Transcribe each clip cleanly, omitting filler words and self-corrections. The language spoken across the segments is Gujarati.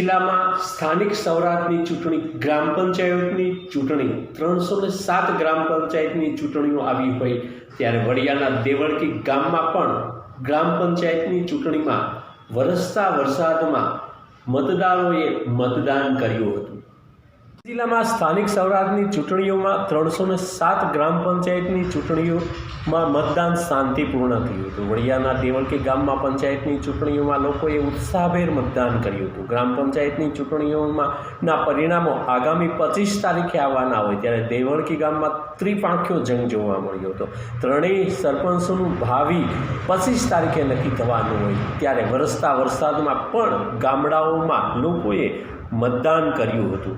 જિલ્લામાં સ્થાનિક સ્વરાજની ચૂંટણી ગ્રામ પંચાયતની ચૂંટણી 307 ગ્રામ પંચાયતની ચૂંટણીઓ આવી હોય ત્યારે વડિયાના દેવળકી ગામમાં પણ ગ્રામ પંચાયતની ચૂંટણીમાં વરસતા વરસાદમાં મતદારોએ મતદાન કર્યું હતું। જિલ્લામાં સ્થાનિક સ્વરાજની ચૂંટણીઓમાં 307 ગ્રામ પંચાયતની ચૂંટણીઓમાં મતદાન શાંતિપૂર્ણ થયું હતું। વડિયાના દેવળકી ગામમાં પંચાયતની ચૂંટણીઓમાં લોકોએ ઉત્સાહભેર મતદાન કર્યું હતું। ગ્રામ પંચાયતની ચૂંટણીઓના પરિણામો આગામી 25 તારીખે આવવાના હોય ત્યારે દેવળકી ગામમાં ત્રિપાંખ્યો જંગ જોવા મળ્યો હતો। ત્રણેય સરપંચોનું ભાવિ 25 તારીખે નક્કી થવાનું હોય ત્યારે વરસતા વરસાદમાં પણ ગામડાઓમાં લોકોએ મતદાન કર્યું હતું।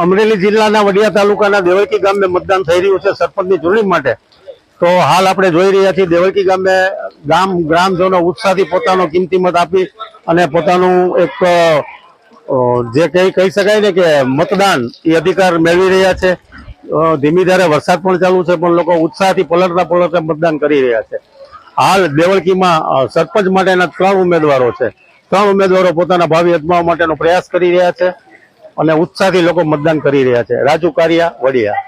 અમરેલી જિલ્લાના વડિયા તાલુકાના દેવળકી ગામે મતદાન થઈ રહ્યું છે સરપંચની ચૂંટણી માટે। તો હાલ આપણે જોઈ રહ્યા છીએ દેવળકી ગામે ગ્રામજનો ઉત્સાહથી પોતાનો કિંમતી મત આપી અને પોતાનું એક જે કહી શકાય ને કે મતદાન એ અધિકાર મેળવી રહ્યા છે। ધીમી ધારે વરસાદ પણ ચાલુ છે પણ લોકો ઉત્સાહથી પલટતા મતદાન કરી રહ્યા છે। હાલ દેવળકીમાં સરપંચ માટેના 3 ઉમેદવારો છે। 3 ઉમેદવારો પોતાના ભાવિ અજમાવવા માટેનો પ્રયાસ કરી રહ્યા છે અને ઉત્સાહથી લોકો મતદાન કરી રહ્યા છે। રાજુ કારિયા, વડિયા।